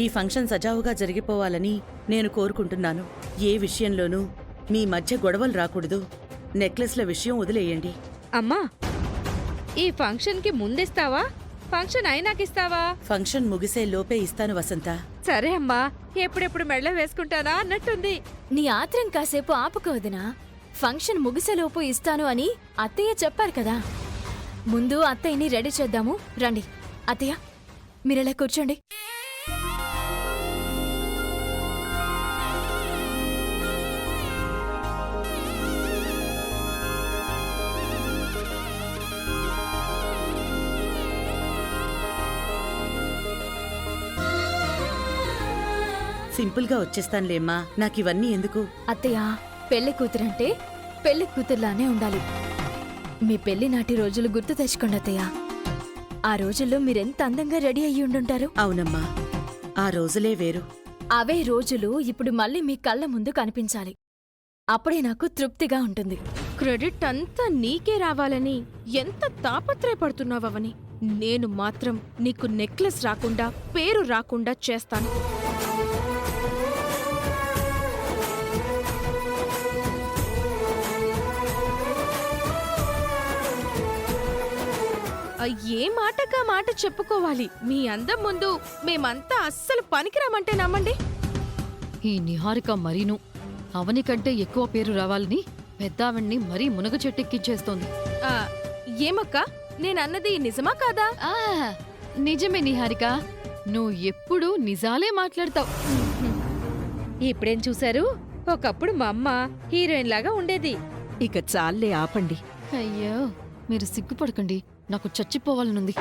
ఈ ఫంక్షన్ సజావుగా జరిగిపోవాలని నేను కోరుకుంటున్నాను. ఏ విషయంలోనూ మీ మధ్య గొడవలు రాకూడదు. నెక్లెస్ల విషయం వదిలేయండి. అమ్మా, ఈ ఫంక్షన్కి ముందిస్తావా, ఫంక్షన్ అయినాకిస్తావా? ఫంక్షన్ ముగిసే లోపే ఇస్తాను వసంత. సరే అమ్మా, ఎప్పుడెప్పుడు మెడలో వేసుకుంటానా అన్నట్టుంది. నీ ఆత్రం కాసేపు ఆపుకోవదినా. ఫంక్షన్ ముగిసేలోపు ఇస్తాను అని అత్తయ్య చెప్పారు కదా. ముందు అత్తయ్యని రెడీ చేద్దాము. రండి అత్తయ్య, మీరెలా కూర్చోండి. సింపుల్గా వచ్చేస్తానులేమ్మా, నాకివన్నీ ఎందుకు? అత్తయ్య, పెళ్లి కూతురంటే పెళ్లి కూతురులానే ఉండాలి. మీ పెళ్లి నాటి రోజులు గుర్తు తెచ్చుకోండి అత్తయ్య. ఆ రోజుల్లో మీరెంత అందంగా రెడీ అయ్యి ఉండుంటారు. అవునమ్మా, ఆ రోజులే వేరు. అవే రోజులు ఇప్పుడు మళ్ళీ మీ కళ్ళ ముందు కనిపించాలి. అప్పుడే నాకు తృప్తిగా ఉంటుంది. క్రెడిట్ అంతా నీకే రావాలని ఎంత తాపత్రయపడుతున్నావని, నేను మాత్రం నీకు నెక్లెస్ రాకుండా, పేరు రాకుండా చేస్తాను. ఏ మాటకా మాట చెప్పుకోవాలి. మీ అందం ముందు మేమంతా అస్సలు పనికిరామంటే నమ్మండి. ఈ నిహారిక మరీను అవని కంటే ఎక్కువ పేరు రావాలని పెద్దావిడ్ని మరీ మునగ చెట్టెక్కించేస్తోంది. ఏమక్కా, నేనన్నది నిజమా కాదా? నిజమే నిహారిక, నువ్వు ఎప్పుడూ నిజాలే మాట్లాడతావు. ఇప్పుడేం చూశారు? ఒకప్పుడు మా అమ్మ హీరోయిన్ లాగా ఉండేది. ఇక చాలే ఆపండి. అయ్యో, మీరు సిగ్గుపడకండి, నాకు చచ్చిపోవాలనుంది.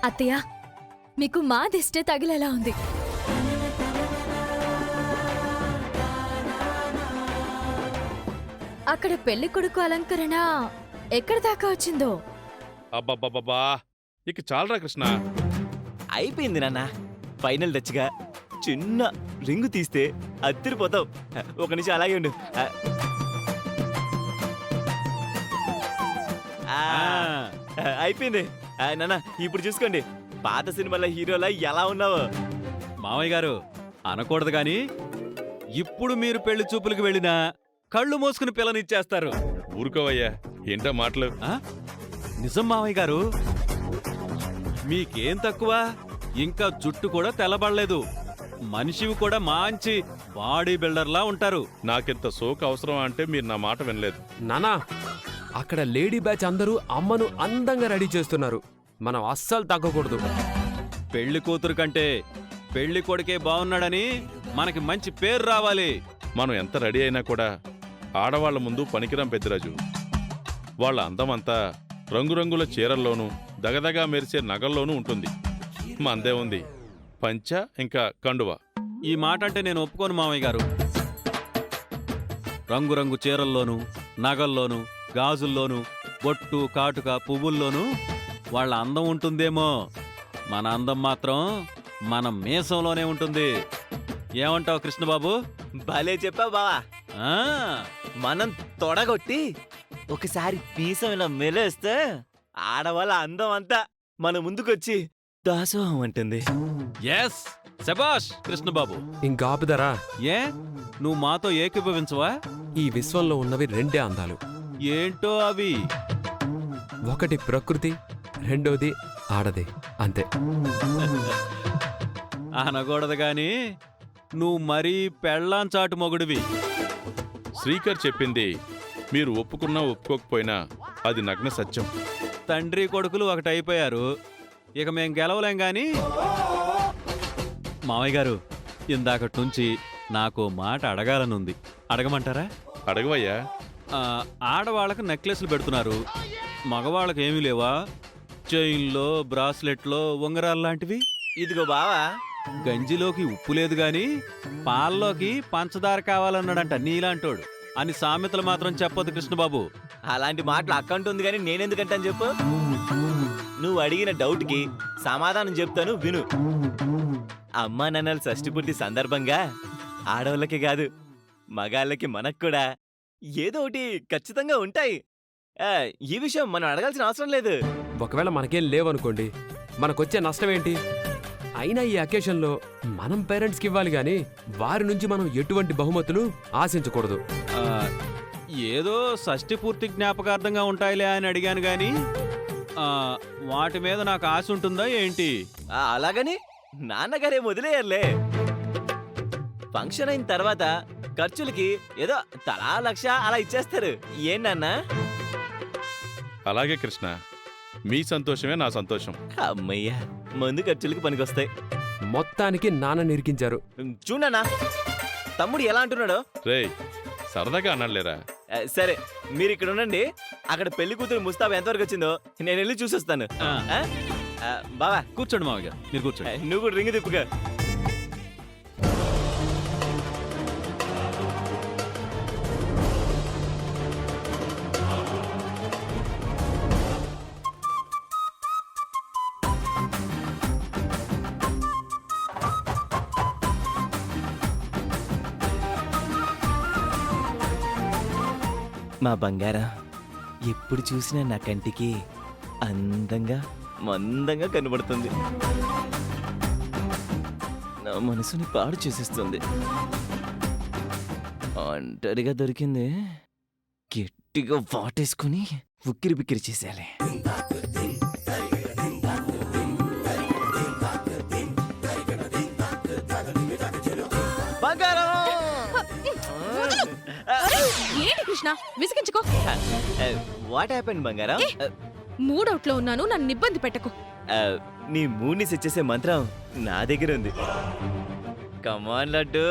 అత్తయ్య, మీకు మా దిష్టే తగిలేలా ఉంది. అక్కడ పెళ్లి కొడుకు అలంకరణ ఎక్కడి దాకా వచ్చిందో. అబ్బబ్బబ్బా, ఇక చాలరా కృష్ణ. అయిపోయింది నాన్న. ఫైనల్ టచ్గా చిన్న రింగు తీస్తే అత్తిరిపోతావు. ఒక నిమిషం అలాగే ఉండు. అయిపోయింది నాన్న. ఇప్పుడు చూసుకోండి, పాత సినిమాల హీరోలా ఎలా ఉన్నావో. మామయ్య గారు అనకూడదు గాని, ఇప్పుడు మీరు పెళ్లి చూపులకు వెళ్ళినా కళ్ళు మోసుకుని పిల్లనిచ్చేస్తారు. ఊరుకోవయ్యా, ఏంటో మాటలు. నిజం మామయ్య గారు, మీకేం తక్కువ, ఇంకా జుట్టు కూడా తెల్లబడలేదు. మనిషివి కూడా మంచి బాడీ బిల్డర్లా ఉంటారు. నాకింత సోకు అవసరం అంటే మీరు నా మాట వినలేదు. నానా, అక్కడ లేడీ బ్యాచ్ అందరూ అమ్మను అందంగా రెడీ చేస్తున్నారు. మనం అస్సలు తగ్గకూడదు. పెళ్లి కూతురు కంటే పెళ్లి కొడుకే బాగున్నాడని మనకి మంచి పేరు రావాలి. మనం ఎంత రెడీ అయినా కూడా ఆడవాళ్ల ముందు పనికిరాం పెద్దిరాజు. వాళ్ళ అందమంతా రంగురంగుల చీరల్లోనూ దగదగా మెరిసే నగల్లోనూ ఉంటుంది. మందే ఉంది పంచ ఇంకా కండువ. ఈ మాట అంటే నేను ఒప్పుకోను మామయ్య గారు. రంగురంగు చీరల్లోనూ నగల్లోనూ గాజుల్లోనూ బొట్టు కాటుక పువ్వుల్లోనూ వాళ్ళ అందం ఉంటుందేమో, మన అందం మాత్రం మన మీసంలోనే ఉంటుంది. ఏమంటావు కృష్ణబాబు? భలే చెప్పా బావా. మనం తొడగొట్టి ఒకసారి పీసం ఇలా మెలేస్తే ఆడవాళ్ళ అందం అంతా మన ముందుకొచ్చి దాసోహం అంటుంది. ఎస్, శబాష్ కృష్ణబాబు. ఇంకాపుదరా? ఏ, నువ్వు మాతో ఏకీభవించవా? ఈ విశ్వంలో ఉన్నవి రెండే అందాలు. ఏంటో అవి? ఒకటి ప్రకృతి, రెండోది ఆడది. అంతే. అనకూడదు గాని నువ్వు మరీ పెళ్ళాంచాటు మొగుడివి. శ్రీకర్ చెప్పింది మీరు ఒప్పుకున్నా ఒప్పుకోకపోయినా అది నగ్న సత్యం. తండ్రి కొడుకులు ఒకటైపోయారు, ఇక మేం గెలవలేం గాని. మామయ్య గారు, ఇందాకటి నుంచి నాకు మాట అడగాలనుంది, అడగమంటారా? అడగవయ్యా. ఆడవాళ్ళకు నెక్లెస్లు పెడుతున్నారు, మగవాళ్ళకి ఏమీ లేవా? చైన్లో బ్రాస్లెట్లో ఉంగరాలు లాంటివి. ఇదిగో బావా, గంజిలోకి ఉప్పు లేదు గాని పాల్లోకి పంచదార కావాలన్నాడంట నీలాంటోడు అని సామెతలు మాత్రం చెప్పొద్దు కృష్ణబాబు. అలాంటి మాటలు అక్కంట ఉంది కానీ నేనెందుకంటాను చెప్పు. నువ్వు అడిగిన డౌట్కి సమాధానం చెప్తాను విను. అమ్మా నాన్నల షష్ఠి సందర్భంగా ఆడవాళ్ళకి కాదు మగాళ్ళకి మనకు కూడా ఏదో ఒకటి ఖచ్చితంగా ఉంటాయి. ఈ విషయం మనం అడగాల్సిన అవసరం లేదు. ఒకవేళ మనకేం లేవనుకోండి, మనకొచ్చే నష్టం ఏంటి? అయినా ఈ అకేషన్లో మనం పేరెంట్స్కి ఇవ్వాలి గాని వారి నుంచి మనం ఎటువంటి బహుమతులు ఆశించకూడదు. ఆ, ఏదో షష్ఠి పూర్తి జ్ఞాపకార్థంగా ఉంటాయిలే అని అడిగాను గాని వాటి మీద నాకు ఆశ ఉంటుందా ఏంటి? అలాగని నాన్నగారే వదిలేయర్లే. ఫంక్షన్ అయిన తర్వాత ఖర్చులకి ఏదో తలా 1,00,000 అలా ఇచ్చేస్తారు. ఏంటన్నా? అలాగే కృష్ణ, మీ సంతోషమే నా సంతోషం. అమ్మయ్యా, మందు ఖర్చులకి పనికొస్తాయి. మొత్తానికి నాన్న నిరికించారు. చూడన్నా తమ్ముడు ఎలా అంటున్నాడో. రేయ్, సరదాగా అన్నాడులేరా. సరే, మీరు ఇక్కడ ఉండండి. అక్కడ పెళ్లి కూతురు ముస్తాబ్ ఎంతవరకు వచ్చిందో నేను వెళ్ళి చూసొస్తాను. బావా కూర్చోండి మావయ్య గారు, మీరు కూర్చోండి. నువ్వు కూడా రింగు తిప్పుగా. మా బంగారం ఎప్పుడు చూసినా నా కంటికి అందంగా మందంగా కనబడుతుంది. నా మనసుని పాడు చేసేస్తుంది. ఒంటరిగా దొరికింది, గట్టిగా వాటేసుకుని ఉక్కిరి బిక్కిరి చేసేయాలి. బంగారం! ఏంటి కృష్ణ, విసిగించుకో. వాట్ హ్యాపెండ్ బంగారం? మూడౌట్లో ఉన్నాను, నన్ను ఇబ్బంది పెట్టకు. నీ మూడ్ని సెట్ చేసే మంత్రం నా దగ్గర ఉంది. కమాన్ లడ్డు.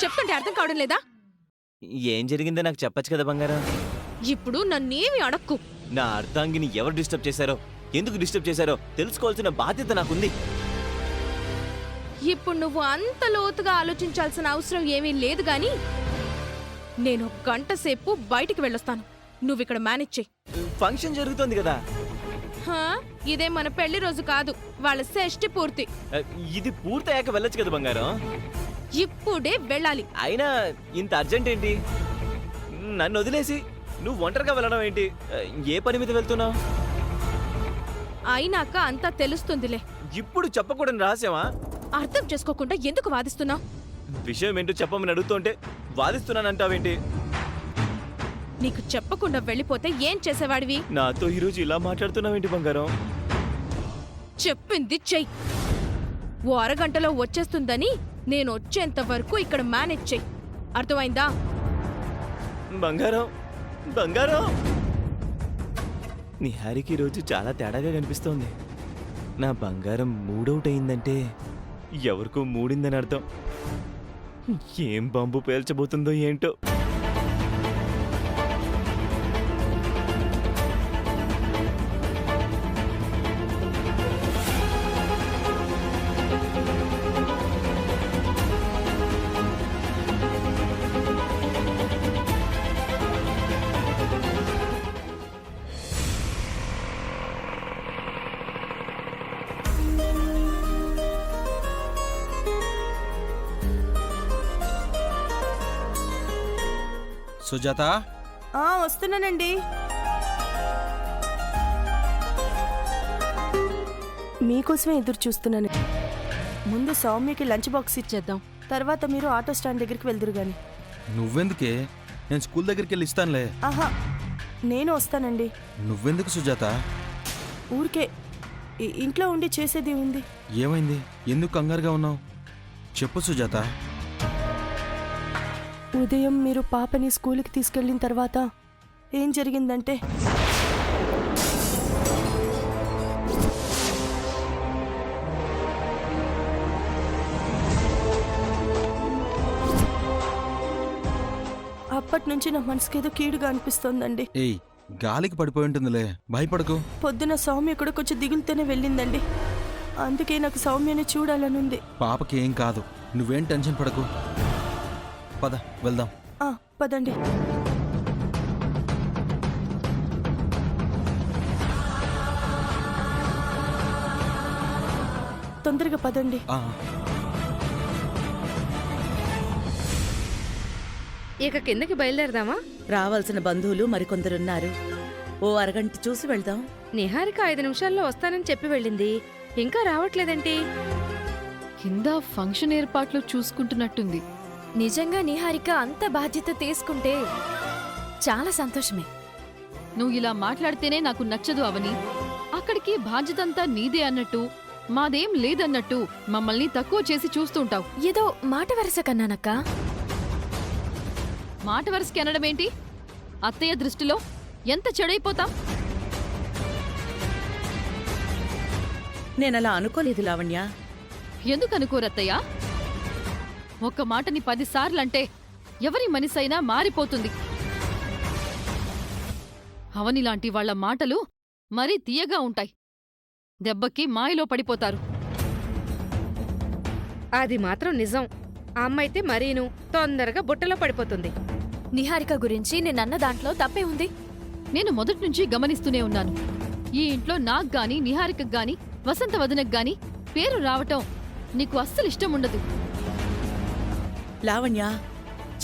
చెప్తుంటే అర్థం కావడం లేదా? ఏం జరిగిందో నాకు చెప్పచ్చు కదా బంగారం. ఇప్పుడు నన్నేమి అడక్కు. నా అర్ధాంగిని ఎవరు డిస్టర్బ్ చేశారో, ఎందుకు డిస్టర్బ్ చేశారో తెలుసుకోవాల్సిన బాధ్యత నాకుంది. ఇప్పుడు నువ్వు అంత లోతుగా ఆలోచించాల్సిన అవసరం ఏమీ లేదు గాని నేను 1 గంట సేపు బయటికి వెళ్ళొస్తాను. నువ్విక్కడ మేనేజ్ చెయ్యి. ఫంక్షన్ జరుగుతోంది కదా. ఇదే మన పెళ్లి రోజు కాదు, వాళ్ళ షష్ఠి పూర్తి. ఇది పూర్తయ్యాక వెళ్ళొచ్చు కదా బంగారం. ఇప్పుడే వెళ్ళాలి. అయినా ఇంత అర్జెంట్ ఏంటి? నన్ను వదిలేసి నువ్వు ఒంటరిగా వెళ్ళడం ఏంటి? ఏ పని మీద వెళ్తున్నావు? అయినాక అంతా తెలుస్తుందిలే. ఇప్పుడు చెప్పకూడని రహస్యమా? అర్థం చేసుకోకుండా ఎందుకు వాదిస్తున్నావు? విషయం ఏంటో చెప్పమని అడుగుతుంటే వాదిస్తున్నానంటావేంటి? నీకు చెప్పకుండా వెళ్ళిపోతే ఏం చేసేవాడివి? నాతో ఈరోజు ఇలా మాట్లాడుతున్నావేంటి బంగారం? చెప్పింది చెయ్యి. ఓ అరగంటలో వచ్చేస్తుందని నేను వచ్చేంత వరకు ఇక్కడ మేనేజ్ చెయ్యి. అర్థమైందా? బంగారం బంగారం, నీ హ్యారీకి రోజు చాలా తేడాగా కనిపిస్తోంది. నా బంగారం మూడౌట్ అయిందంటే ఎవరికో మూడిందని అర్థం. ఏం బాంబు పేల్చబోతుందో ఏంటో. సుజాత, వస్తున్నానండి. మీకోసమే ఎదురు చూస్తున్నాను. ముందు సౌమ్యకి లంచ్ బాక్స్ ఇచ్చేద్దాం, తర్వాత మీరు ఆటో స్టాండ్ దగ్గరికి వెళ్దురు గాని. నువ్వెందుకే? నేను స్కూల్ దగ్గరికి వెళ్ళి ఇస్తానులే. ఆహా, నేను వస్తానండి. నువ్వెందుకు సుజాత? ఊరికే ఇంట్లో ఉండి చేసేది ఉంది. ఏమైంది? ఎందుకు కంగారుగా ఉన్నావు? చెప్పు సుజాత. ఉదయం మీరు పాపని స్కూల్కి తీసుకెళ్ళిన తర్వాత ఏం జరిగిందంటే, అప్పటి నుంచి నా మనసుకేదో కీడుగా అనిపిస్తోందండి. ఏయ్, గాలికి పడిపోయి ఉంటుందిలే, భయపడకు. పొద్దున సౌమ్య కూడా కొంచెం దిగులుతోనే వెళ్ళిందండి. అందుకే నాకు సౌమ్యని చూడాలనుంది. పాపకి ఏం కాదు, నువ్వేం టెన్షన్ పడకు. పద వెళ్దాం. పదండి. తొందరగా పదండి. ఇక కిందకి బయలుదేరదామా? రావాల్సిన బంధువులు మరికొందరున్నారు. ఓ అరగంట చూసి వెళ్దాం. నిహారిక 5 నిమిషాల్లో వస్తానని చెప్పి వెళ్ళింది, ఇంకా రావట్లేదేంటి? కింద ఫంక్షన్ ఏర్పాట్లు చూసుకుంటున్నట్టుంది. నిజంగా నిహారిక అంత బాధ్యత తీసుకుంటే చాలా సంతోషమే. నువ్వు ఇలా మాట్లాడితేనే నాకు నచ్చదు అవని. అక్కడికి బాధ్యతంతా నీదే అన్నట్టు, మాదేం లేదన్నట్టు మమ్మల్ని తక్కువ చేసి చూస్తుంటావు. ఏదో మాట వరుస కన్నానక్క. మాట వరుసకి అనడమేంటి? అత్తయ్య దృష్టిలో ఎంత చెడైపోతాం? నేనలా అనుకోలేదు లావణ్య. ఎందుకు అనుకోరత్తయ్యా? ఒక్క మాటని 10 సార్లంటే ఎవరి మనసైనా మారిపోతుంది. అవనిలాంటి వాళ్ల మాటలు మరీ తీయగా ఉంటాయి. దెబ్బకి మాయలో పడిపోతారు. అది మాత్రం నిజం. ఆ అమ్మైతే మరీను తొందరగా బుట్టలో పడిపోతుంది. నిహారిక గురించి నేనన్న దాంట్లో తప్పే ఉంది. నేను మొదట్నుంచి గమనిస్తూనే ఉన్నాను. ఈ ఇంట్లో నాకు గాని, నిహారికకు గాని, వసంత వదనకు గాని పేరు రావటం నీకు అస్సలు ఇష్టం ఉండదు. లావణ్య,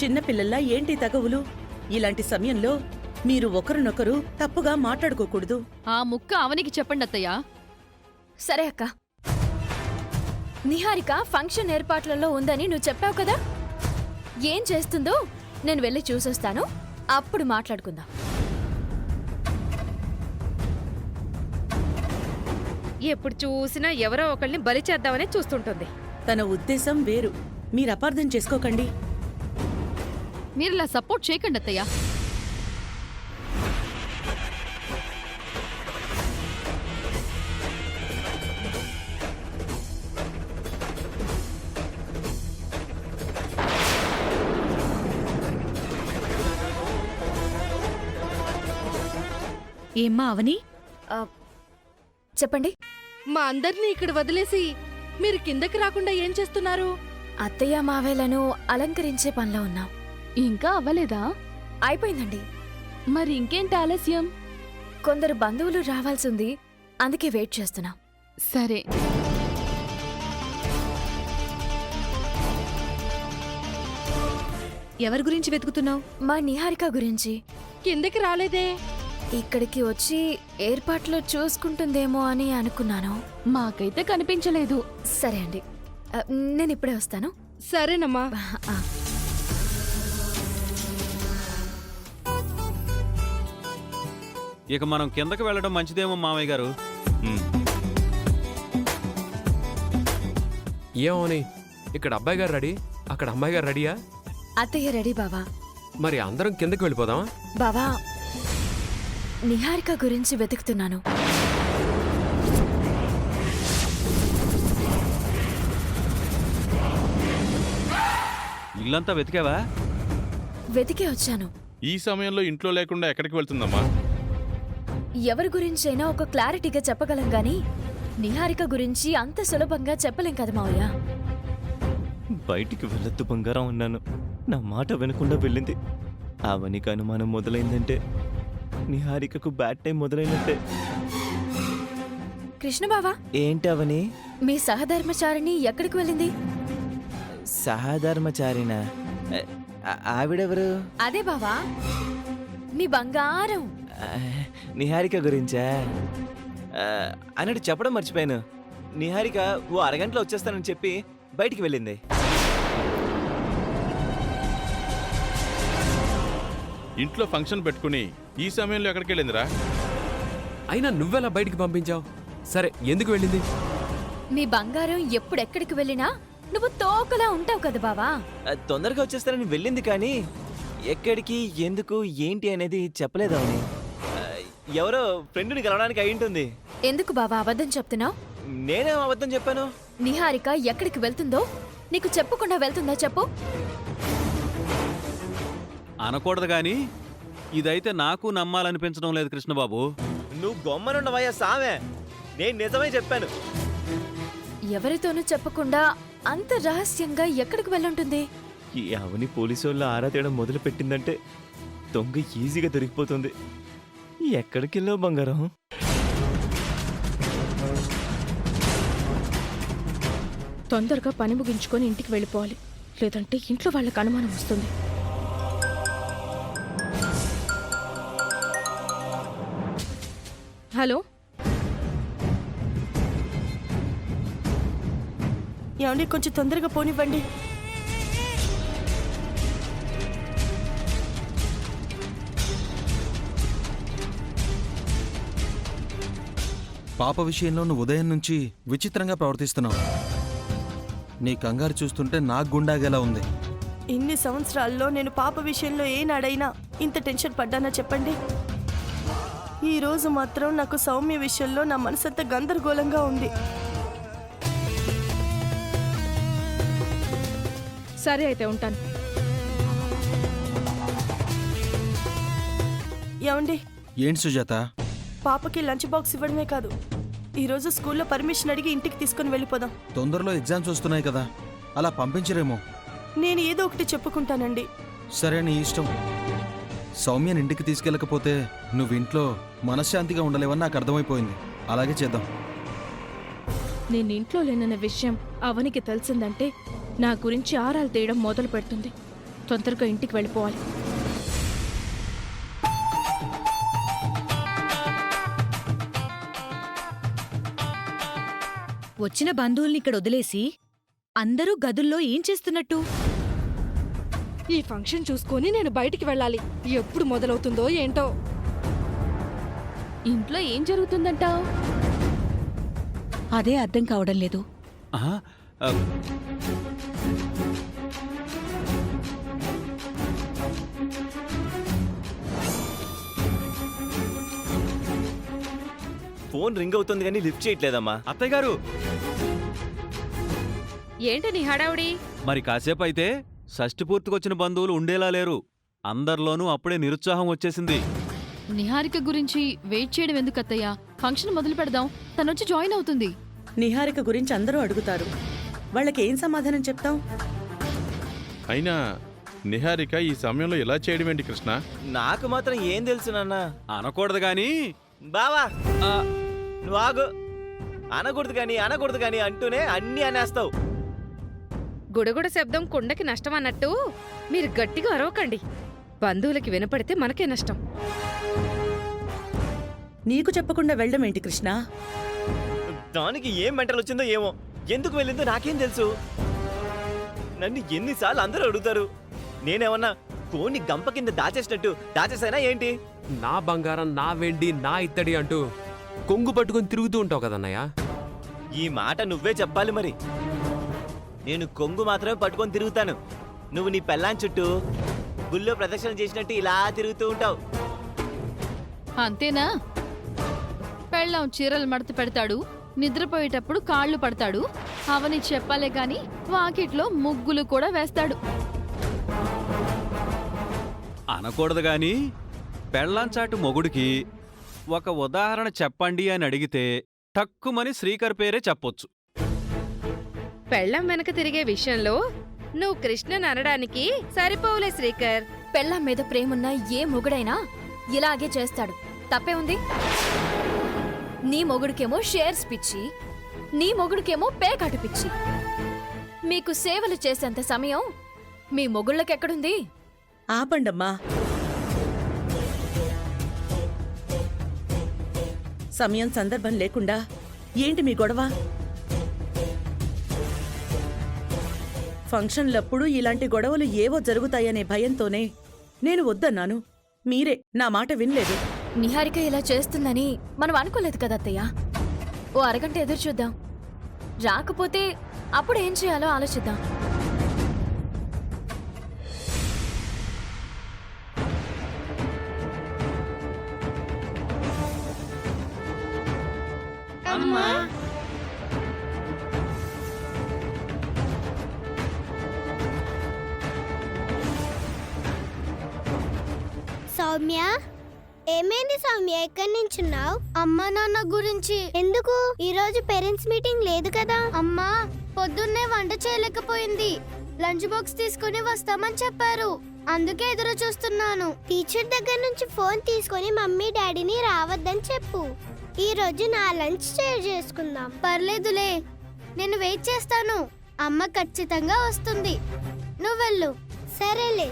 చిన్నపిల్లల్లా ఏంటి తగవులు? ఇలాంటి సమయంలో మీరు ఒకరినొకరు తప్పుగా మాట్లాడుకోకూడదు. ఆ ముక్క అవనికి చెప్పండి అత్తయ్యా. సరే అక్క. నిహారిక ఫంక్షన్ ఏర్పాట్లలో ఉందని నువ్వు చెప్పావు కదా, ఏం చేస్తుందో నేను వెళ్ళి చూసొస్తాను, అప్పుడు మాట్లాడుకుందాం. ఎప్పుడు చూసినా ఎవరో ఒకళ్ళని బలి చేద్దామనే చూస్తుంటుంది. తన ఉద్దేశం వేరు, మీరు అపార్థం చేసుకోకండి. మీరిలా సపోర్ట్ చేయకండి అత్తయ్యా. ఏమ్మా అవని? చెప్పండి. మా అందరినీ ఇక్కడ వదిలేసి మీరు కిందకి రాకుండా ఏం చేస్తున్నారు? అత్తయ్య మావేలను అలంకరించే పనిలో ఉన్నాం. ఇంకా అవ్వలేదా? అయిపోయిందండి. మరి ఇంకేంటి ఆలస్యం? కొందరు బంధువులు రావాల్సింది, అందుకే వెయిట్ చేస్తున్నాం. సరే. ఎవరి గురించి వెతుకుతున్నావు? మా నిహారిక గురించి. కిందకి రాలేదే? ఇక్కడికి వచ్చి ఏర్పాట్లు చూసుకుంటుందేమో అని అనుకున్నాను. మాకైతే కనిపించలేదు. సరే అండి, నేను ఇప్పుడే వస్తాను. సరేనమ్మా. ఇక మనం కిందకి వెళ్ళడం మంచిదేమో మామయ్య గారు. ఏమోని, ఇక్కడ అబ్బాయి గారు రెడీ, అక్కడ అమ్మాయి గారు రెడీయా? అత్తయ్య రెడీ బావా. మరి అందరం కిందకి వెళ్ళిపోదామా? బావా, నిహారిక గురించి వెతుకుతున్నాను. ఇల్లంతా వెతికావా? వెతికే వచ్చాను. ఈ సమయంలో ఇంట్లో లేకుండా ఎక్కడికి వెళ్తుందమ్మా? ఎవరి గురించైనా ఒక క్లారిటీగా చెప్పగలం గాని నిహారిక గురించి అంత సులభంగా చెప్పలేం కదా మావయ్య. బయటికి వెళ్ళొద్దు బంగారం అన్నాను, నా మాట వినకుండా వెళ్ళింది. అవనికి అనుమానం మొదలైందంటే నిహారికకు బ్యాడ్ టైం మొదలైనట్టే. కృష్ణ బావా, ఏంటి అవని? మీ సహధర్మచారిణి ఎక్కడికి వెళ్ళింది? సహధర్మచారినా? ఆవిడెవరు? అదే బావా, మీ బంగారం. నిహారిక గురించా? అన్నట్టు చెప్పడం మర్చిపోయాను. నిహారిక ఓ అరగంటలో వచ్చేస్తానని చెప్పి బయటికి వెళ్ళింది. ఇంట్లో ఫంక్షన్ పెట్టుకుని ఈ సమయంలో ఎక్కడికి వెళ్ళిందిరా? అయినా నువ్వెలా బయటికి పంపించావు? సరే, ఎందుకు వెళ్ళింది? మీ బంగారం ఎప్పుడెక్కడికి వెళ్ళినా నువ్వు తోకలా ఉంటావు కదా బావా. తొందరగా వచ్చేస్తానని వెళ్ళింది, కానీ ఎక్కడికి, ఎందుకు, ఏంటి అనేది చెప్పలేదామని. ఎవరో ఫ్రెండ్ని కలవడానికి అయ్యింటుంది. ఎందుకు బావా అబద్ధం చెప్తున్నావు? నేనేం అబద్ధం చెప్పాను? నిహారిక ఎక్కడికి వెళ్తుందో నీకు చెప్పకుండా వెళ్తుందా చెప్పు. అనకూడదు గాని ఇదైతే నాకు నమ్మాలనిపించడం లేదు కృష్ణబాబు. నువ్వు గొమ్మనుండవయ్యా సామె, నేను నిజమే చెప్పాను. ఎవరితోనూ చెప్పకుండా అంత రహస్యంగా ఎక్కడికి వెళ్ళుంటుంది? ఈ అవని పోలీసు వాళ్ళు ఆరా తీయడం మొదలు పెట్టిందంటే దొంగ ఈజీగా దొరికిపోతుంది. ఎక్కడికి వెళ్ళావు బంగారం? తొందరగా పని ముగించుకొని ఇంటికి వెళ్ళిపోవాలి, లేదంటే ఇంట్లో వాళ్ళకి అనుమానం వస్తుంది. హలో, ఏమండి కొంచెం తొందరగా పోనివ్వండి. పాప విషయంలో నువ్వు ఉదయం నుంచి విచిత్రంగా ప్రవర్తిస్తున్నావు. నీ కంగారు చూస్తుంటే నాకు గుండాగేలా ఉంది. ఇన్ని సంవత్సరాల్లో నేను పాప విషయంలో ఏనాడైనా ఇంత టెన్షన్ పడ్డానా చెప్పండి? ఈ రోజు మాత్రం నాకు సౌమ్య విషయంలో నా మనసంతా గందరగోళంగా ఉంది. సరే అయితే ఉంటాను. ఏమండి, ఏంటి సుజాత? పాపకి లంచ్ బాక్స్ ఇవ్వడమే కాదు, ఈరోజు స్కూల్లో పర్మిషన్ అడిగి ఇంటికి తీసుకుని వెళ్ళిపోదాం. తొందరలో ఎగ్జామ్స్ వస్తున్నాయి కదా, అలా పంపించరేమో. నేను ఏదో ఒకటి చెప్పుకుంటానండి. సరే, నీ ఇష్టం. సౌమ్యని ఇంటికి తీసుకెళ్ళకపోతే నువ్వు ఇంట్లో మనశ్శాంతిగా ఉండలేవని నాకు అర్థమైపోయింది. అలాగే చేద్దాం. నేను ఇంట్లో లేనన్న విషయం అవనికి తెలిసిందంటే నా గురించి ఆరాలు తీయడం మొదలు పెడుతుంది. తొందరగా ఇంటికి వెళ్ళిపోవాలి. వచ్చిన బంధువుల్ని ఇక్కడ వదిలేసి అందరూ గదుల్లో ఏం చేస్తున్నట్టు? ఈ ఫంక్షన్ చూసుకొని నేను బయటికి వెళ్ళాలి. ఎప్పుడు మొదలవుతుందో ఏంటో. ఇంట్లో ఏం జరుగుతుందంటావ్? అదే అర్థం కావడం లేదు. ఆహా, ఆ, ఫోన్ రింగ్ అవుతుంది కానీ లిఫ్ట్ చేయట్లేదమ్మా. అత్తయ్య గారు, ఏంటి నీ హడావుడి? మరి కాసేపు అయితే షష్ఠి పూర్తికొచ్చిన బంధువులు ఉండేలా లేరు. అందరిలోనూ అప్పుడే నిరుత్సాహం వచ్చేసింది. నిహారిక గురించి వెయిట్ చేయడం ఎందుకు అత్తయ్య? ఫంక్షన్ మొదలు పెడదాం, తనొచ్చి జాయిన్ అవుతుంది. నిహారిక గురించి అందరూ అడుగుతారు, వాళ్ళకి ఏం సమాధానం చెప్తాం? అయినా నిహారిక ఈ సమయంలో ఇలా చేయడం ఏంటి కృష్ణ? నాకు మాత్రం ఏం తెలుసు నాన్న. అనకూడదు గాని బావా, ఆ, నువ్వు ఆగు. అనకూడదు కానీ అంటూనే అన్నీ అనేస్తావు. గుడగుడ శబ్దం కుండకి నష్టం అన్నట్టు మీరు గట్టిగా అరవకండి. బంధువులకి వినపడితే మనకే నష్టం. నీకు చెప్పకుండా వెళ్ళడం ఏంటి కృష్ణ? దానికి ఏం మెంటల్ వచ్చిందో ఏమో, ఎందుకు వెళ్ళిందో నాకేం తెలుసు. నన్ను ఎన్నిసార్లు అందరూ అడుగుతారు. నేనేమన్నా కోన్ని గంప కింద దాచేసానా ఏంటి? నా బంగారం, నా వెండి, నా ఇత్తడి అంటూ కొంగు పట్టుకొని తిరుగుతూ ఉంటావు కదన్నయ్య. ఈ మాట నువ్వే చెప్పాలి మరి. నేను కొంగు మాత్రమే పట్టుకొని తిరుగుతాను. నువ్వు నీ పెళ్ళాం చుట్టూ గుళ్ళో ప్రదక్షిణ చేసినట్టు ఇలా తిరుగుతూ ఉంటావు. అంతేనా? పెళ్ళాం చీరలు మడత పెడతాడు, నిద్రపోయేటప్పుడు కాళ్ళు పడతాడు. అవని చెప్పాలే గాని వాకిట్లో ముగ్గులు కూడా వేస్తాడు. అనకూడదు గాని పెళ్ళంచాటు మొగుడికి ఒక ఉదాహరణ చెప్పండి అని అడిగితే టక్కుమని శ్రీకర్ పేరే చెప్పొచ్చు. పెళ్ళం వెనక తిరిగే విషయంలో నువ్వు కృష్ణన్ అనడానికి సరిపోవులే శ్రీకర్. పెళ్ళాం మీద ప్రేమున్న ఏ మొగుడైనా ఇలాగే చేస్తాడు. తప్పే ఉంది? నీ మొగుడికేమో షేర్స్ పిచ్చి, నీ మొగుడికేమో పేకాటు పిచ్చి. మీకు సేవలు చేసేంత సమయం మీ మొగుళ్ళకెక్కడుంది? ఆపండమ్మా. సమయం సందర్భం లేకుండా ఏంటి మీ గొడవ? ఫంక్షన్లప్పుడు ఇలాంటి గొడవలు ఏవో జరుగుతాయనే భయంతోనే నేను వద్దన్నాను. మీరే నా మాట వినలేదు. నిహారిక ఇలా చేస్తుందని మనం అనుకోలేదు కదా అత్తయ్య. ఓ అరగంట ఎదురు చూద్దాం. రాకపోతే అప్పుడు ఏం చేయాలో ఆలోచిద్దాం. సౌమ్య, ఏమైంది సౌమ్య? ఎక్కడి నుంచున్నావు? అమ్మా నాన్న గురించి. ఎందుకు? ఈరోజు పేరెంట్స్ మీటింగ్ లేదు కదా? అమ్మా పొద్దున్నే వంట చేయలేకపోయింది. లంచ్ బాక్స్ తీసుకుని వస్తామని చెప్పారు, అందుకే ఎదురు చూస్తున్నాను. టీచర్ దగ్గర నుంచి ఫోన్ తీసుకొని మమ్మీ డాడీని రావద్దని చెప్పు. ఈ రోజు నా లంచ్ షేర్ చేసుకుందాం. పర్లేదులే, నేను వెయిట్ చేస్తాను. అమ్మ ఖచ్చితంగా వస్తుంది. నువ్వు వెళ్ళు. సరేలే.